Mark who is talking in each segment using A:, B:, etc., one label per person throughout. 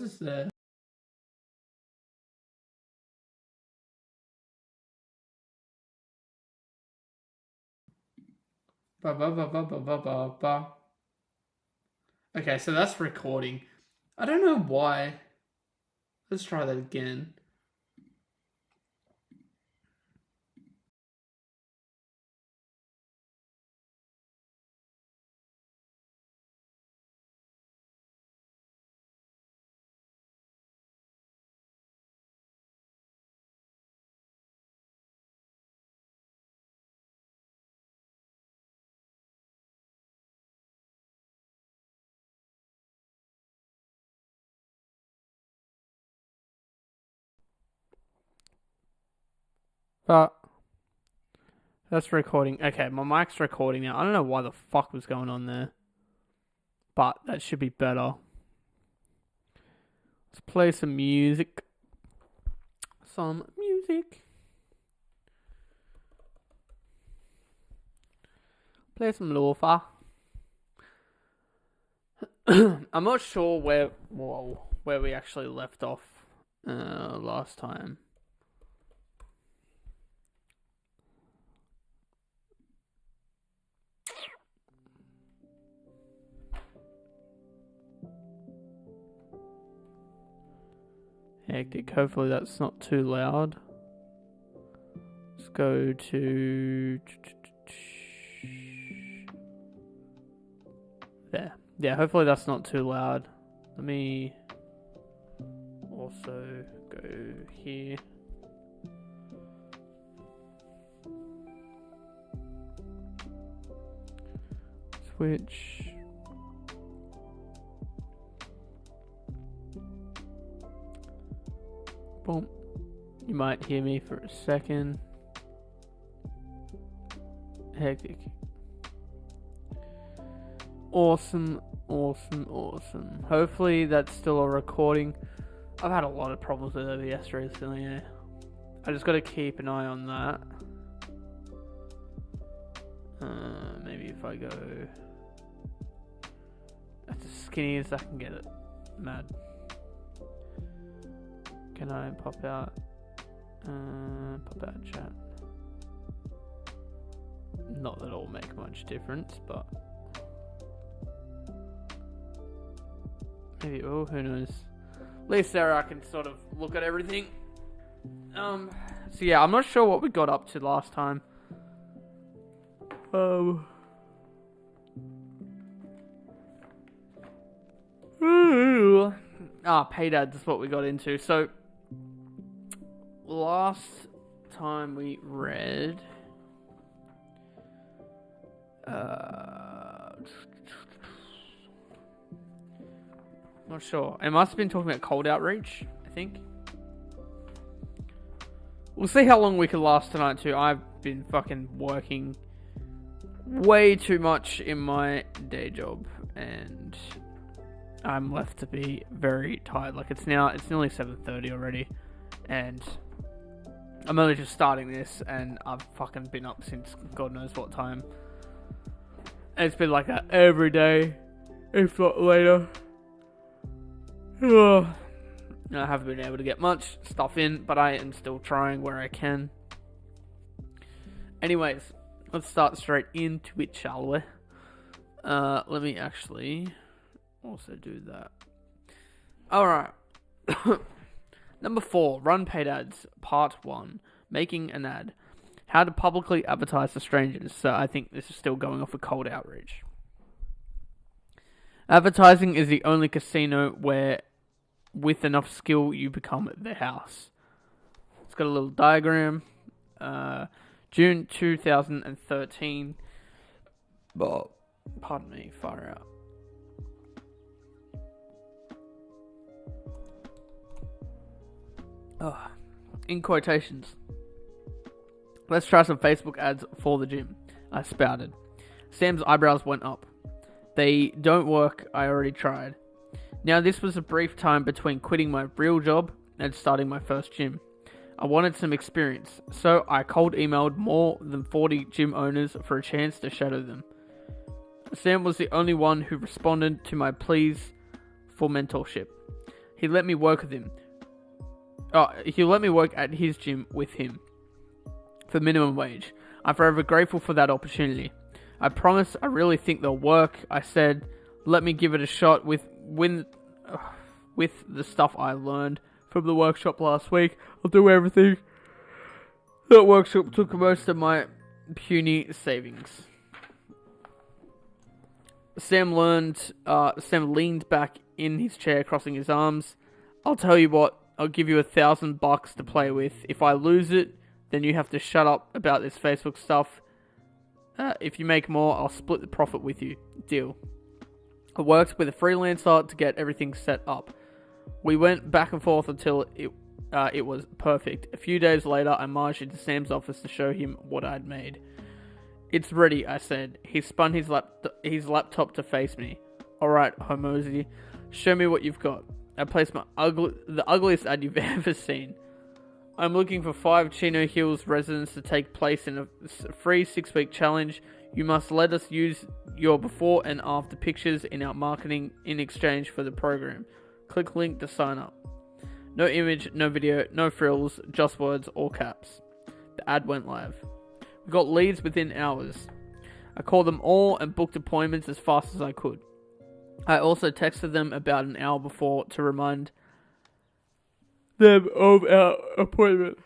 A: this there? Ba ba ba ba ba ba ba ba. Okay, so that's recording. I don't know why. Let's try that again. But that's recording. Okay, my mic's recording now. I don't know why the fuck was going on there. But that should be better. Let's play some music. Some music. Play some lofa. I'm not sure where we actually left off last time. Hectic. Hopefully that's not too loud. Let's go to there. Yeah, hopefully that's not too loud. Let me also go here. Switch. Boom. You might hear me for a second. Hectic. Awesome. Hopefully that's still a recording. I've had a lot of problems with OBS recently, yeah. I just gotta keep an eye on that. Maybe if I go as skinny as I can get it. Mad. Can I pop out? Pop out chat. Not that it'll make much difference, but maybe. Oh, who knows? At least there I can sort of look at everything. So yeah, I'm not sure what we got up to last time. Paid ads is what we got into. So last time we read not sure. It must have been talking about Cold Outreach, I think. We'll see how long we can last tonight too. I've been fucking working way too much in my day job and I'm left to be very tired. Like it's nearly 7:30 already and I'm only just starting this and I've fucking been up since God knows what time. And it's been like that every day, if not later. I haven't been able to get much stuff in, but I am still trying where I can. Anyways, let's start straight into it, shall we? Let me actually also do that. Alright. Number 4, Run Paid Ads, Part 1. Making an ad. How to publicly advertise to strangers. So I think this is still going off a Cold Outreach. Advertising is the only casino where, with enough skill, you become the house. It's got a little diagram. June 2013. Oh, pardon me, far out. Oh, in quotations. Let's try some Facebook ads for the gym. I spouted. Sam's eyebrows went up. They don't work, I already tried. Now this was a brief time between quitting my real job and starting my first gym. I wanted some experience, so I cold emailed more than 40 gym owners for a chance to shadow them. Sam was the only one who responded to my pleas for mentorship. He let me work with him. He let me work at his gym with him for minimum wage. I'm forever grateful for that opportunity. I promise I really think they'll work. I said, let me give it a shot with the stuff I learned from the workshop last week. I'll do everything. That workshop took most of my puny savings. Sam leaned back in his chair, crossing his arms. I'll tell you what, I'll give you $1,000 to play with. If I lose it, then you have to shut up about this Facebook stuff. If you make more, I'll split the profit with you. Deal. I worked with a freelancer to get everything set up. We went back and forth until it was perfect. A few days later, I marched into Sam's office to show him what I'd made. It's ready, I said. He spun his laptop to face me. Alright, Hormozy, show me what you've got. I placed the ugliest ad you've ever seen. I'm looking for 5 Chino Hills residents to take place in a free 6-week challenge. You must let us use your before and after pictures in our marketing in exchange for the program. Click link to sign up. No image, no video, no frills, just words, all caps. The ad went live. We got leads within hours. I called them all and booked appointments as fast as I could. I also texted them about an hour before to remind them of our appointment.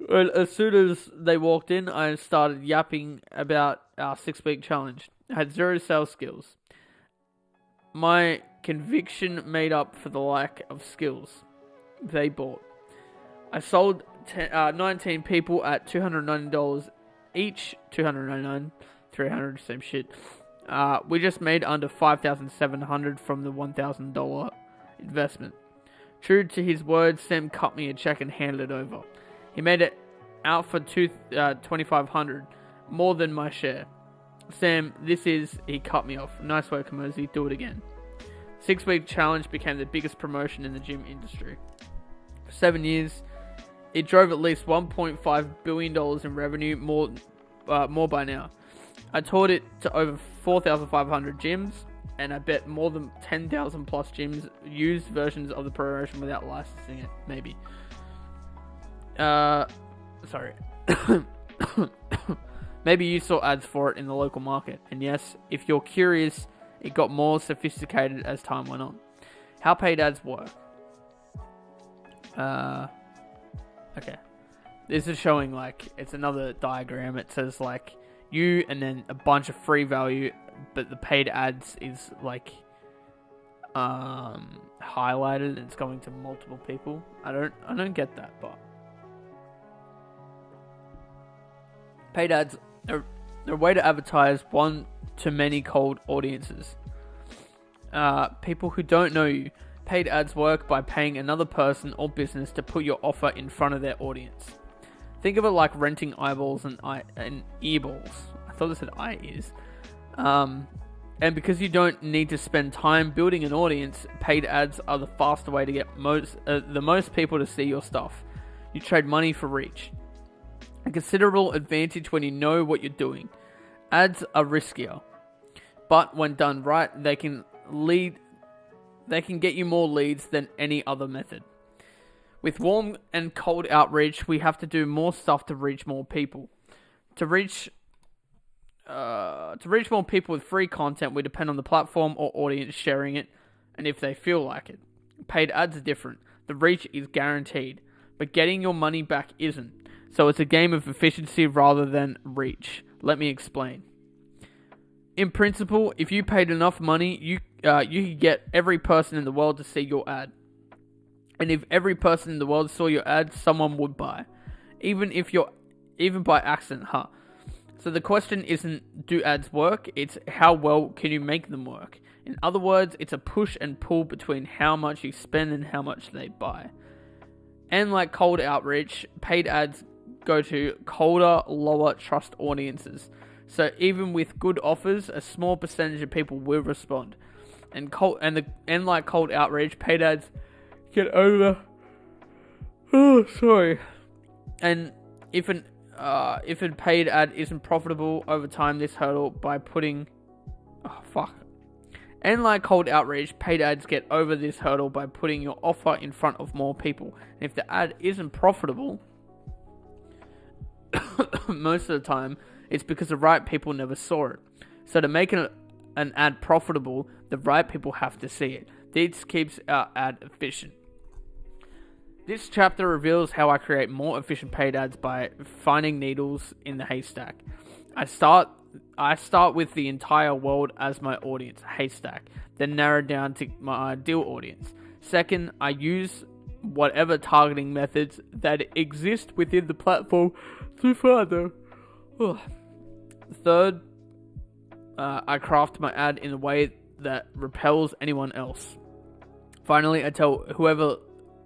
A: And as soon as they walked in, I started yapping about our 6-week challenge. I had 0 sales skills. My conviction made up for the lack of skills they bought. I sold 19 people at $290 each. $299, $300, same shit. We just made under $5,700 from the $1,000 investment. True to his word, Sam cut me a check and handed it over. He made it out for $2,500, more than my share. Sam, he cut me off. Nice work, Hormozy. Do it again. 6-week challenge became the biggest promotion in the gym industry. For 7 years, it drove at least $1.5 billion in revenue, more by now. I taught it to over 4,500 gyms, and I bet more than 10,000 plus gyms used versions of the promotion without licensing it, maybe. Sorry. Maybe you saw ads for it in the local market, and yes, if you're curious, it got more sophisticated as time went on. How paid ads work? Okay. This is showing, it's another diagram. It says, you and then a bunch of free value, but the paid ads is, highlighted and it's going to multiple people. I don't get that, but paid ads are a way to advertise one-to-many cold audiences. People who don't know you. Paid ads work by paying another person or business to put your offer in front of their audience. Think of it like renting eyeballs and earballs. I thought it said eye ears. And because you don't need to spend time building an audience, paid ads are the faster way to get the most people to see your stuff. You trade money for reach. A considerable advantage when you know what you're doing. Ads are riskier, but when done right, they can get you more leads than any other method. With warm and cold outreach, we have to do more stuff to reach more people. To reach more people with free content, we depend on the platform or audience sharing it, and if they feel like it. Paid ads are different. The reach is guaranteed, but getting your money back isn't. So it's a game of efficiency rather than reach. Let me explain. In principle, if you paid enough money, you could get every person in the world to see your ad. And if every person in the world saw your ad, someone would buy. Even by accident, huh? So the question isn't, do ads work? It's how well can you make them work? In other words, it's a push and pull between how much you spend and how much they buy. And like cold outreach, paid ads go to colder, lower trust audiences. So even with good offers, a small percentage of people will respond. And like cold outreach, paid ads get over. Oh, sorry. And if a paid ad isn't profitable over time, this hurdle by putting. Oh fuck. And like cold outreach, paid ads get over this hurdle by putting your offer in front of more people. And if the ad isn't profitable, most of the time, it's because the right people never saw it. So to make an ad profitable, the right people have to see it. This keeps our ad efficient. This chapter reveals how I create more efficient paid ads by finding needles in the haystack. I start with the entire world as my audience, haystack, then narrow down to my ideal audience. Second, I use whatever targeting methods that exist within the platform to further. Third, I craft my ad in a way that repels anyone else. Finally, I tell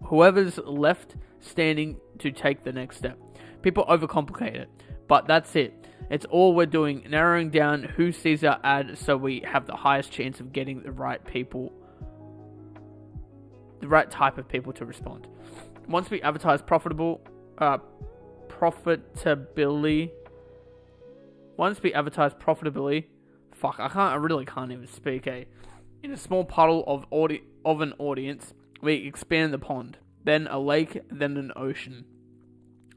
A: whoever's left standing to take the next step. People overcomplicate it, but that's it. It's all we're doing, narrowing down who sees our ad so we have the highest chance of getting the right people, the right type of people to respond. Once we advertise profitably, I really can't even speak, in a small puddle of an audience, we expand the pond, then a lake, then an ocean.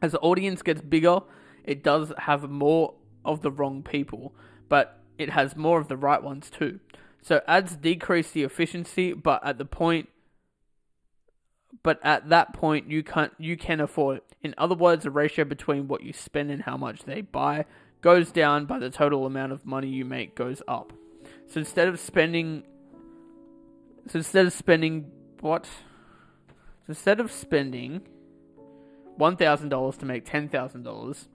A: As the audience gets bigger, it does have more of the wrong people, but it has more of the right ones too. So ads decrease the efficiency, but at that point you can afford it. In other words, the ratio between what you spend and how much they buy goes down, but the total amount of money you make goes up. So instead of spending $1,000 to make $10,000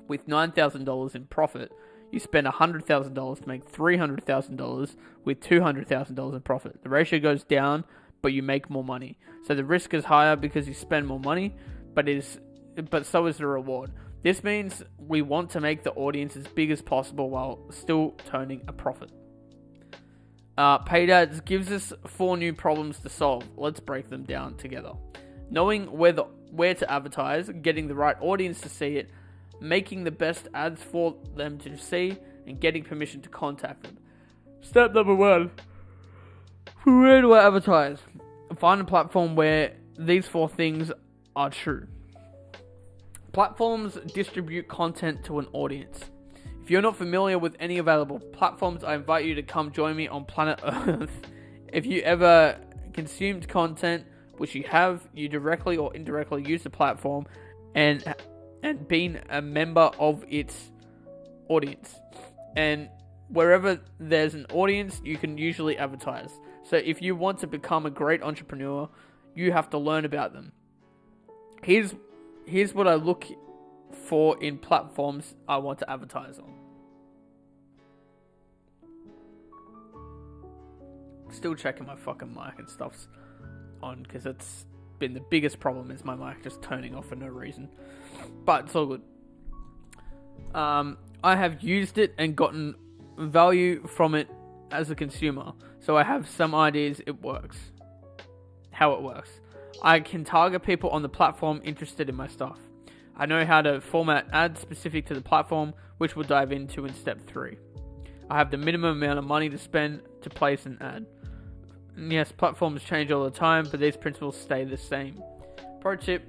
A: with $9,000 in profit, you spend $100,000 to make $300,000 with $200,000 in profit. The ratio goes down, but you make more money. So the risk is higher because you spend more money, but so is the reward. This means we want to make the audience as big as possible while still turning a profit. Paid ads gives us 4 new problems to solve. Let's break them down together. Knowing where to advertise, getting the right audience to see it, making the best ads for them to see, and getting permission to contact them. Step number 1. Where do I advertise? Find a platform where these 4 things are true. Platforms distribute content to an audience. If you're not familiar with any available platforms, I invite you to come join me on planet Earth. If you ever consumed content, which you have, you directly or indirectly use the platform and been a member of its audience. And wherever there's an audience, you can usually advertise. So if you want to become a great entrepreneur, you have to learn about them. Here's what I look for in platforms I want to advertise on. Still checking my fucking mic and stuff's on, because it's been the biggest problem is my mic just turning off for no reason. But it's all good. I have used it and gotten value from it as a consumer, so I have some ideas how it works. I can target people on the platform interested in my stuff. I know how to format ads specific to the platform, which we'll dive into in step 3. I have the minimum amount of money to spend to place an ad. And yes, platforms change all the time, but these principles stay the same. Pro tip: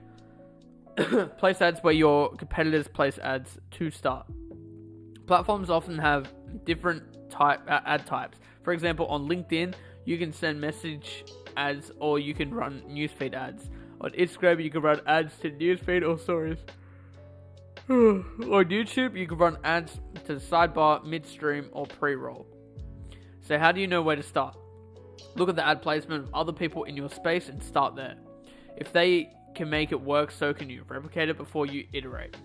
A: place ads where your competitors place ads to start. Platforms often have different ad types. For example, on LinkedIn, you can send message ads or you can run newsfeed ads. On Instagram, you can run ads to newsfeed or stories. On YouTube, you can run ads to the sidebar, midstream, or pre-roll. So how do you know where to start? Look at the ad placement of other people in your space and start there. If they can make it work, so can you. Replicate it before you iterate.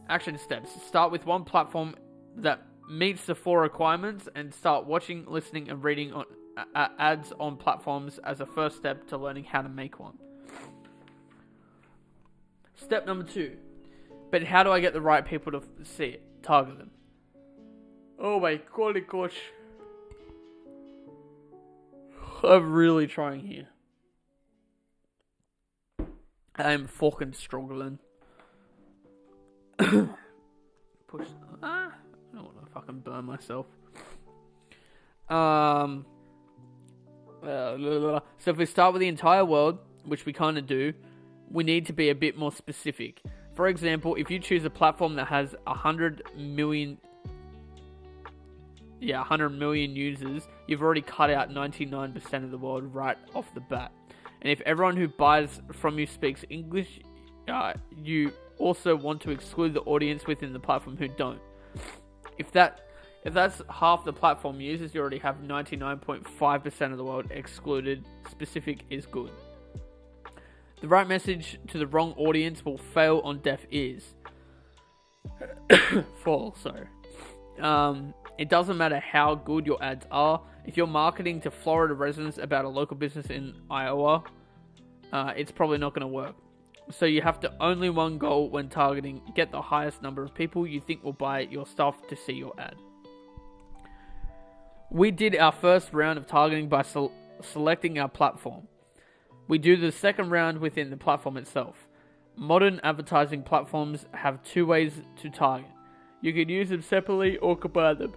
A: Action steps. Start with one platform that meets the 4 requirements and start watching, listening, and reading on ads on platforms as a first step to learning how to make one. Step number 2. But how do I get the right people to see it? Target them. Oh my golly gosh. I'm really trying here. I'm fucking struggling. Push. I don't want to fucking burn myself. So if we start with the entire world, which we kind of do, we need to be a bit more specific. For example, if you choose a platform that has 100 million users, you've already cut out 99% of the world right off the bat. And if everyone who buys from you speaks English, you also want to exclude the audience within the platform who don't. If that's half the platform users, you already have 99.5% of the world excluded. Specific is good. The right message to the wrong audience will fail on deaf ears. Fall, sorry. It doesn't matter how good your ads are. If you're marketing to Florida residents about a local business in Iowa, it's probably not going to work. So you have to only one goal when targeting: get the highest number of people you think will buy your stuff to see your ad. We did our first round of targeting by selecting our platform. We do the second round within the platform itself. Modern advertising platforms have two ways to target. You can use them separately or combine them.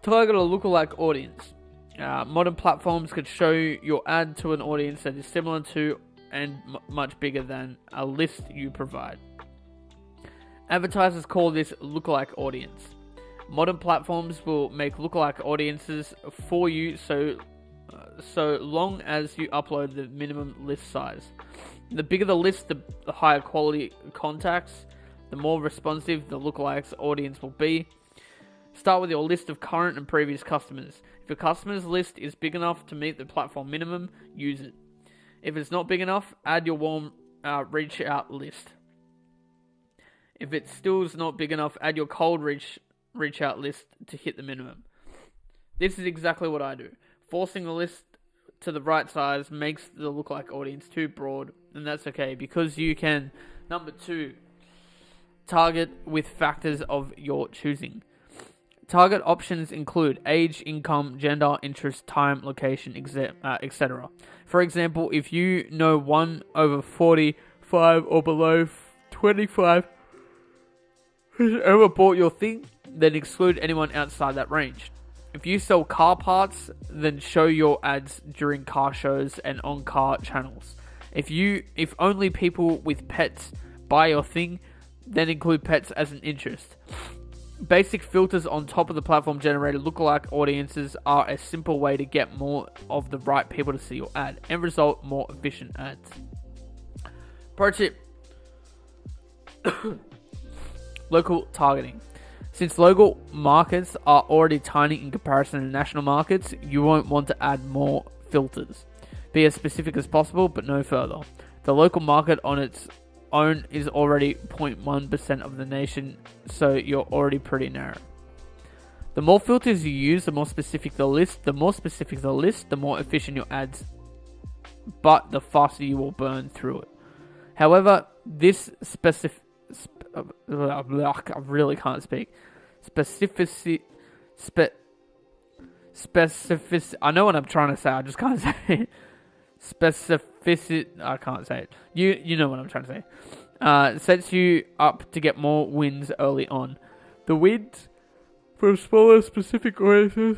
A: Target a lookalike audience. Modern platforms could show your ad to an audience that is similar to and much bigger than a list you provide. Advertisers call this lookalike audience. Modern platforms will make lookalike audiences for you so long as you upload the minimum list size. The bigger the list, the higher quality contacts, the more responsive the lookalikes audience will be. Start with your list of current and previous customers. If your customers list is big enough to meet the platform minimum, use it. If it's not big enough, add your warm reach out list. If it still is not big enough, add your cold reach out list to hit the minimum. This is exactly what I do. Forcing the list to the right size makes the lookalike audience too broad, and that's okay because you can. Number 2, target with factors of your choosing. Target options include age, income, gender, interest, time, location, etc. For example, if you know 1 over 45 or below 25 has ever bought your thing, then exclude anyone outside that range. If you sell car parts, then show your ads during car shows and on car channels. If only people with pets buy your thing, then include pets as an interest. Basic filters on top of the platform generated lookalike audiences are a simple way to get more of the right people to see your ad and result more efficient ads. Pro tip: local targeting. Since local markets are already tiny in comparison to national markets, you won't want to add more filters. Be as specific as possible, but no further. The local market on its own is already 0.1% of the nation, so you're already pretty narrow. The more filters you use, the more specific the list. The more specific the list, the more efficient your ads, but the faster you will burn through it. However, this I really can't speak. Specificity. I know what I'm trying to say. I just can't say it. Specificity. I can't say it. You know what I'm trying to say. Sets you up to get more wins early on. The wins from smaller specific audiences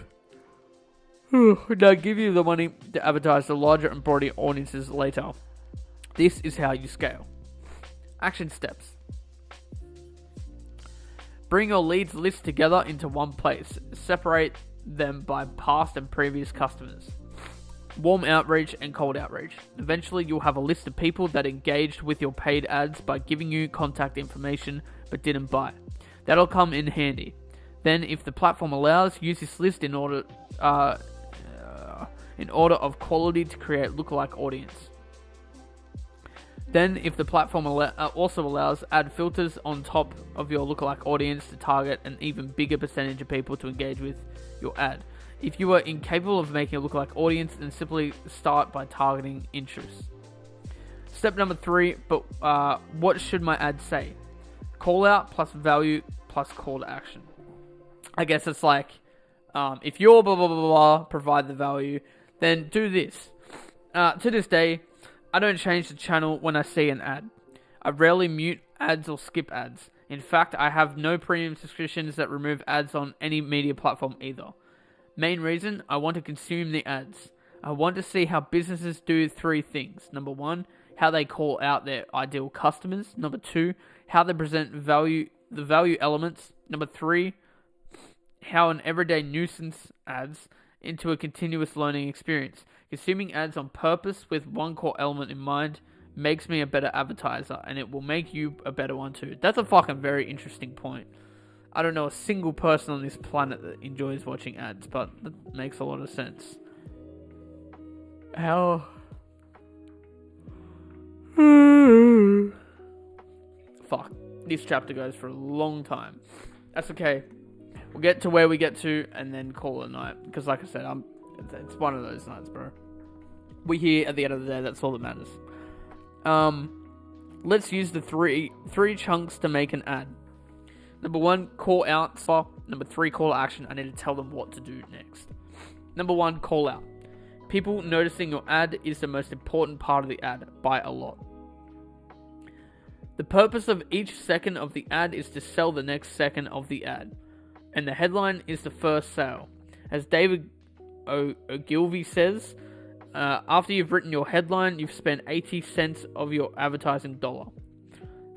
A: now give you the money to advertise to larger and broader audiences later. This is how you scale. Action steps. Bring your leads list together into one place. Separate them by past and previous customers. Warm outreach and cold outreach. Eventually, you'll have a list of people that engaged with your paid ads by giving you contact information but didn't buy. That'll come in handy. Then, if the platform allows, use this list in order of quality to create lookalike audience. Then, if the platform also allows, add filters on top of your lookalike audience to target an even bigger percentage of people to engage with your ad. If you are incapable of making a lookalike audience, then simply start by targeting interests. Step number 3, but what should my ad say? Call out plus value plus call to action. I guess it's like, if you're blah blah blah blah, provide the value, then do this. To this day, I don't change the channel when I see an ad. I rarely mute ads or skip ads. In fact, I have no premium subscriptions that remove ads on any media platform either. Main reason, I want to consume the ads. I want to see how businesses do 3 things. Number 1, how they call out their ideal customers. Number 2, how they present the value elements. Number 3, how an everyday nuisance adds into a continuous learning experience. Consuming ads on purpose with one core element in mind makes me a better advertiser, and it will make you a better one too. That's a fucking very interesting point. I don't know a single person on this planet that enjoys watching ads, but that makes a lot of sense. How... Fuck. This chapter goes for a long time. That's okay. We'll get to where we get to and then call it a night. Because like I said, it's one of those nights, bro. We're here at the end of the day. That's all that matters. Let's use the three chunks to make an ad. Number 1, call out. Number 3, call to action. I need to tell them what to do next. Number 1, call out. People noticing your ad is the most important part of the ad by a lot. The purpose of each second of the ad is to sell the next second of the ad. And the headline is the first sale. As David Ogilvy says, after you've written your headline, you've spent 80 cents of your advertising dollar.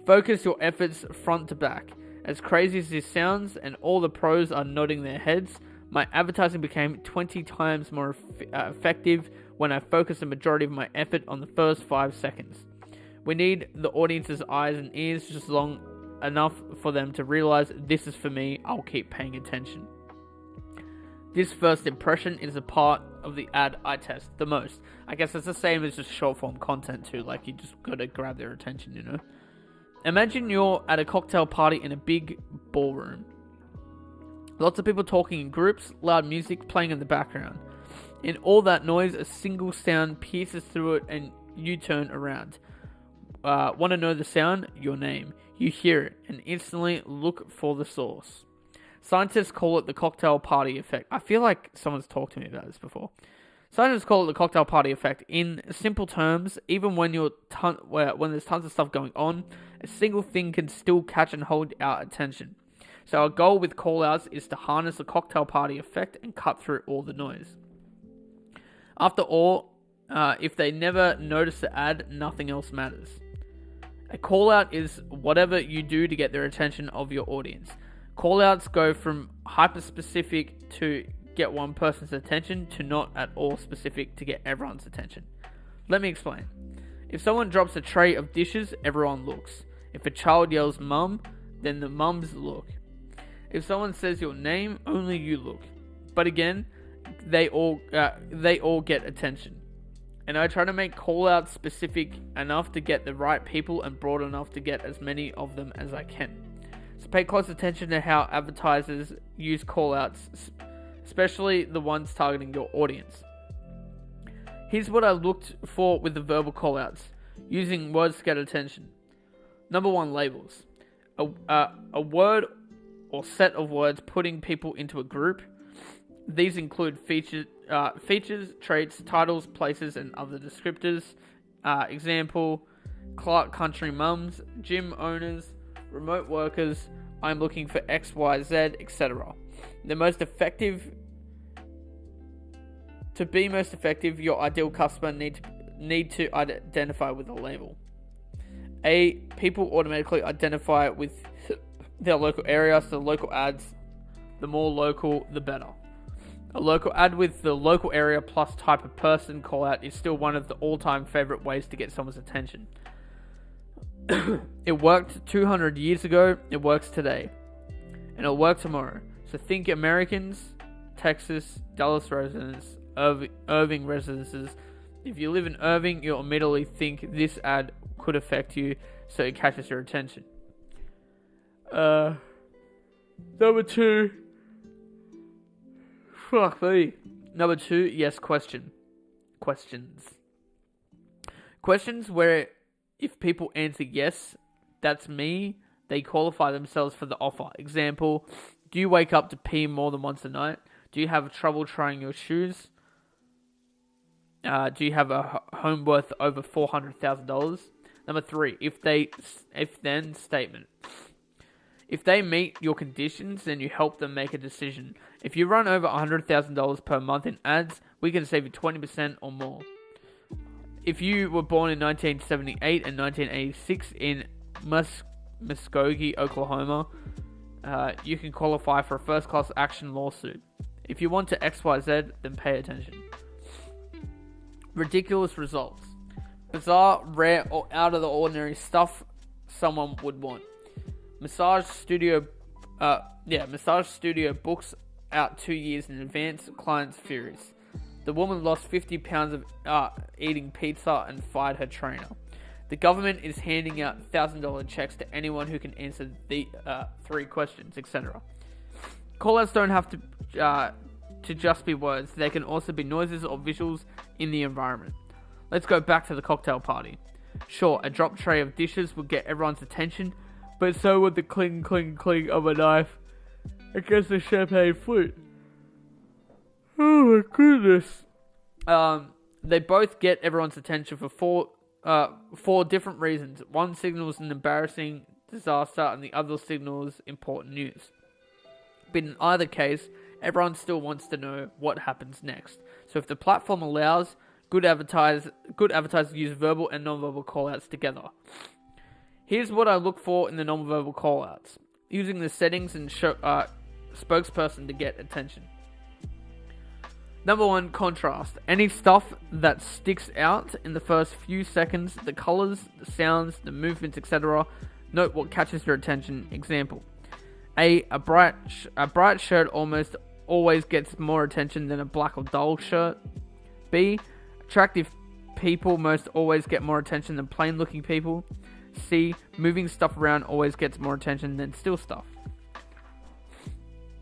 A: Focus your efforts front to back. As crazy as this sounds, and all the pros are nodding their heads, my advertising became 20 times more effective when I focused the majority of my effort on the first 5 seconds. We need the audience's eyes and ears just long enough for them to realize this is for me, I'll keep paying attention. This first impression is a part of the ad I test the most. I guess it's the same as just short form content too, like you just gotta grab their attention, you know? Imagine you're at a cocktail party in a big ballroom. Lots of people talking in groups, loud music playing in the background. In all that noise, a single sound pierces through it and you turn around. Want to know the sound? Your name. You hear it and instantly look for the source. Scientists call it the cocktail party effect. I feel like someone's talked to me about this before. Scientists call it the cocktail party effect. In simple terms, even when when there's tons of stuff going on, a single thing can still catch and hold our attention. So our goal with callouts is to harness the cocktail party effect and cut through all the noise. After all, if they never notice the ad, nothing else matters. A callout is whatever you do to get their attention of your audience. Callouts go from hyper-specific to get one person's attention to not at all specific to get everyone's attention. Let me explain. If someone drops a tray of dishes, everyone looks. If a child yells mum, then the mums look. If someone says your name, only you look. But again, they all get attention. And I try to make callouts specific enough to get the right people and broad enough to get as many of them as I can. So pay close attention to how advertisers use callouts, especially the ones targeting your audience. Here's what I looked for with the verbal callouts, using words to get attention. Number 1, labels. A word or set of words putting people into a group. These include features, traits, titles, places, and other descriptors. Example, Clark Country Mums, gym owners, remote workers, I'm looking for XYZ, etc. To be most effective, your ideal customer need to identify with a label. People automatically identify with their local area, so local ads, the more local, the better. A local ad with the local area plus type of person call out is still one of the all-time favorite ways to get someone's attention. It worked 200 years ago, it works today, and it'll work tomorrow. So think Americans, Texas, Dallas residents, Irving residences. If you live in Irving, you'll immediately think this ad could affect you, so it catches your attention. Number 2. Fuck me. Number 2, yes, questions. Questions where if people answer yes, that's me, they qualify themselves for the offer. Example, do you wake up to pee more than once a night? Do you have trouble trying your shoes? Do you have a home worth over $400,000? Number 3, if then statement. If they meet your conditions, then you help them make a decision. If you run over $100,000 per month in ads, we can save you 20% or more. If you were born in 1978 and 1986 in Muskogee, Oklahoma, you can qualify for a first-class action lawsuit. If you want to XYZ, then pay attention. Ridiculous results. Bizarre, rare, or out-of-the-ordinary stuff someone would want. Massage studio books out 2 years in advance. Clients furious. The woman lost 50 pounds of eating pizza and fired her trainer. The government is handing out $1,000 checks to anyone who can answer the 3 questions, etc. Callouts don't have to just be words. They can also be noises or visuals in the environment. Let's go back to the cocktail party. Sure, a drop tray of dishes would get everyone's attention, but so would the cling, cling, cling of a knife against the champagne flute. Oh my goodness. They both get everyone's attention for four different reasons. One signals an embarrassing disaster and the other signals important news. But in either case, everyone still wants to know what happens next. So if the platform allows, good advertisers use verbal and non-verbal callouts together. Here's what I look for in the non-verbal callouts. Using the settings and spokesperson to get attention. Number 1, contrast. Any stuff that sticks out in the first few seconds, the colors, the sounds, the movements, etc. Note what catches your attention. Example. A bright shirt almost always gets more attention than a black or dull shirt. B, attractive people most always get more attention than plain looking people. C, moving stuff around always gets more attention than still stuff.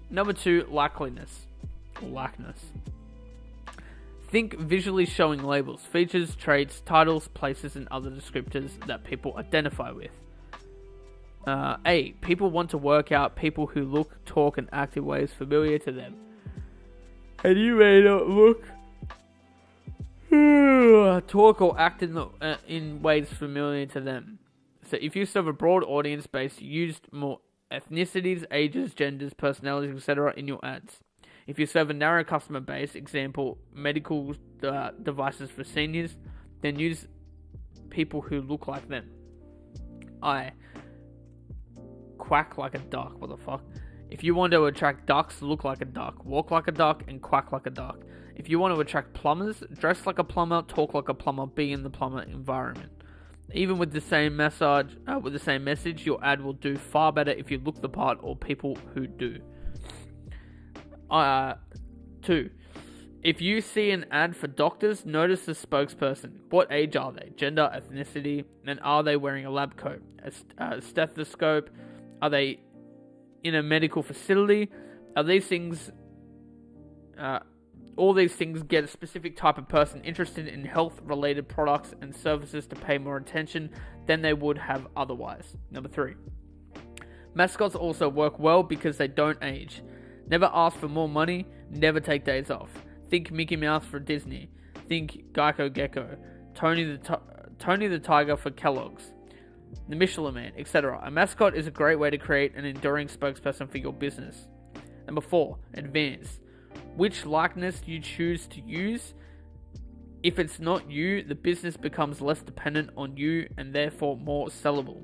A: Number 2, likeness. Think visually showing labels, features, traits, titles, places, and other descriptors that people identify with. A, people want to work out people who look, talk, and act in ways familiar to them. And you may not look, talk, or act in ways familiar to them. So if you serve a broad audience base, use more ethnicities, ages, genders, personalities, etc. in your ads. If you serve a narrow customer base, example, medical devices for seniors, then use people who look like them. I, quack like a duck, what the fuck? If you want to attract ducks, look like a duck, walk like a duck, and quack like a duck. If you want to attract plumbers, dress like a plumber, talk like a plumber, be in the plumber environment. Even with the same message, your ad will do far better if you look the part or people who do. 2. If you see an ad for doctors, notice the spokesperson. What age are they? Gender, ethnicity, and are they wearing a lab coat? A stethoscope? Are they in a medical facility? Are these things... all these things get a specific type of person interested in health-related products and services to pay more attention than they would have otherwise. Number 3. Mascots also work well because they don't age. Never ask for more money, never take days off. Think Mickey Mouse for Disney. Think Geico Gecko. Tony the Tiger for Kellogg's. The Michelin Man, etc. A mascot is a great way to create an enduring spokesperson for your business. Number 4. Advance. Which likeness you choose to use. If it's not you, the business becomes less dependent on you and therefore more sellable.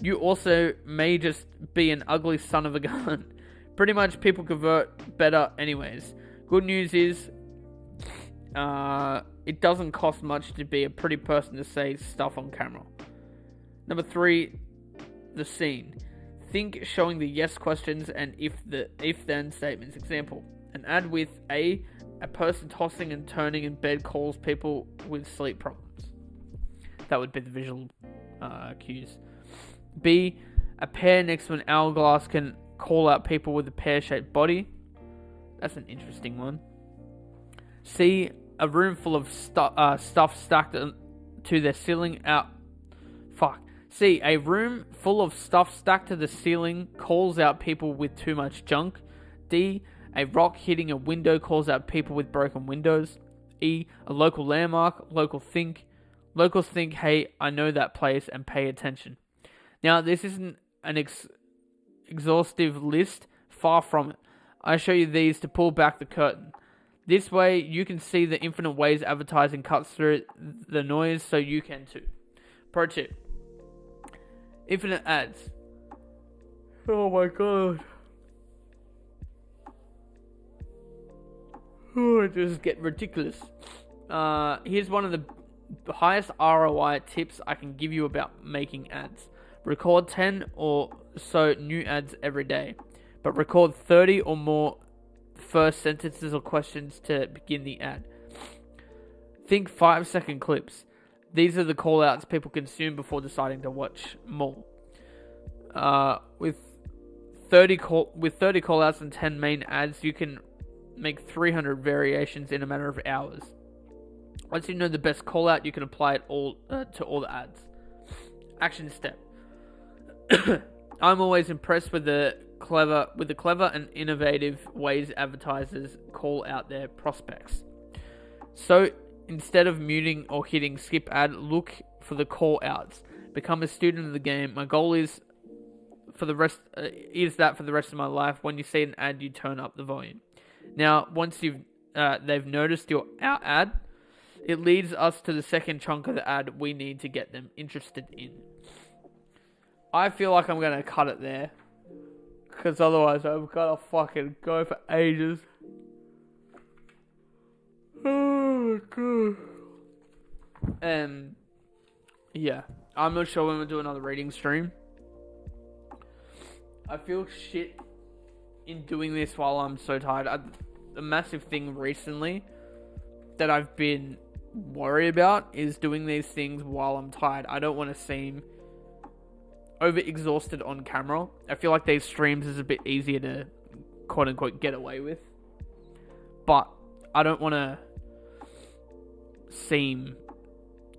A: You also may just be an ugly son of a gun. Pretty much people convert better anyways. Good news is, it doesn't cost much to be a pretty person to say stuff on camera. Number 3, the scene. Think showing the yes questions and if-then statements. Example, an ad with a person tossing and turning in bed calls people with sleep problems. That would be the visual cues. B, a pear next to an hourglass can call out people with a pear-shaped body. That's an interesting one. C, a room full of stuff stacked to the ceiling C, a room full of stuff stacked to the ceiling calls out people with too much junk. D, a rock hitting a window calls out people with broken windows. E, a local landmark. Locals think, hey, I know that place and pay attention. Now, this isn't an exhaustive list. Far from it. I show you these to pull back the curtain. This way, you can see the infinite ways advertising cuts through the noise, so you can too. Pro tip. Infinite ads. Oh my god. Oh, it just get ridiculous. Here's one of the highest ROI tips I can give you about making ads. Record 10 or so new ads every day, but record 30 or more first sentences or questions to begin the ad. Think 5-second clips. These are the call-outs people consume before deciding to watch more. With 30 call-outs and 10 main ads, you can make 300 variations in a matter of hours. Once you know the best call-out, you can apply it all to all the ads. Action step. I'm always impressed with the clever and innovative ways advertisers call out their prospects. So instead of muting or hitting skip ad, look for the call outs. Become a student of the game. My goal is for the rest of my life. When you see an ad, you turn up the volume. Now, once they've noticed our ad, it leads us to the second chunk of the ad we need to get them interested in. I feel like I'm going to cut it there, because otherwise I'm going to fucking go for ages. Oh, God. And, yeah. I'm not sure when we'll do another reading stream. I feel shit in doing this while I'm so tired. A massive thing recently that I've been worried about is doing these things while I'm tired. I don't want to seem over-exhausted on camera. I feel like these streams is a bit easier to quote-unquote get away with. But I don't want to seem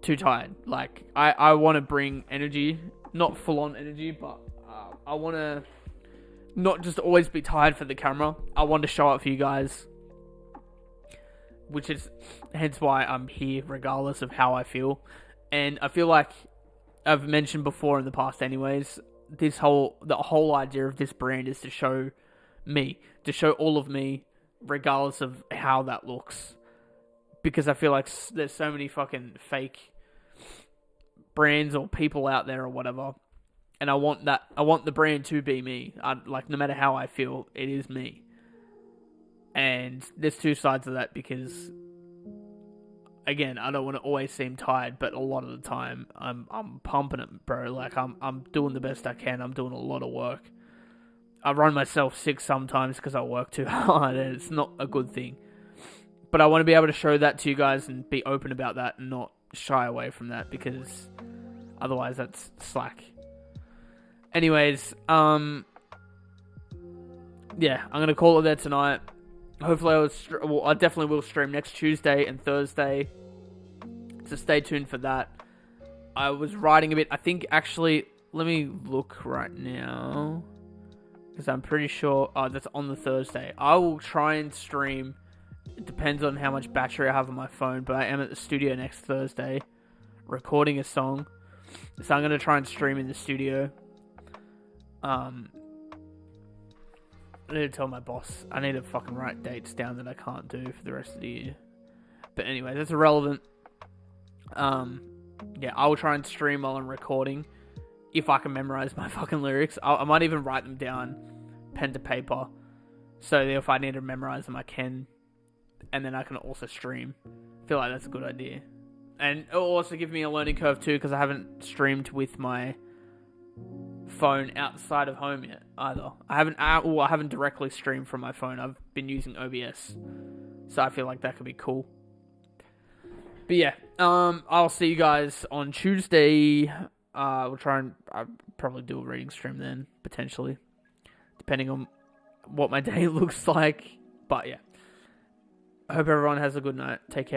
A: too tired. Like, I want to bring energy. Not full-on energy, but I want to not just always be tired for the camera. I want to show up for you guys. Which is hence why I'm here, regardless of how I feel. And I feel like I've mentioned before in the past anyways, the whole idea of this brand is to show me. To show all of me, regardless of how that looks. Because I feel like there's so many fucking fake brands or people out there or whatever. And I want the brand to be me. No matter how I feel, it is me. And there's two sides of that because, again, I don't want to always seem tired, but a lot of the time I'm pumping it, bro. Like I'm doing the best I can. I'm doing a lot of work. I run myself sick sometimes because I work too hard, and it's not a good thing. But I want to be able to show that to you guys and be open about that and not shy away from that, because otherwise that's slack. Anyways, yeah, I'm gonna call it there tonight. Hopefully I definitely will stream next Tuesday and Thursday, so stay tuned for that. I was writing a bit. I think actually, let me look right now, because I'm pretty sure that's on the Thursday. I will try and stream. It depends on how much battery I have on my phone, but I am at the studio next Thursday recording a song, so I'm gonna try and stream in the studio. I need to tell my boss. I need to fucking write dates down that I can't do for the rest of the year. But anyway, that's irrelevant. Yeah, I will try and stream while I'm recording. If I can memorize my fucking lyrics. I might even write them down, pen to paper. So that if I need to memorize them, I can. And then I can also stream. I feel like that's a good idea. And it'll also give me a learning curve too, because I haven't streamed with my phone outside of home yet either. I haven't directly streamed from my phone. I've been using OBS, so I feel like that could be cool. But yeah, I'll see you guys on Tuesday. We'll try and I'll probably do a reading stream then, potentially, depending on what my day looks like. But yeah, I hope everyone has a good night. Take care.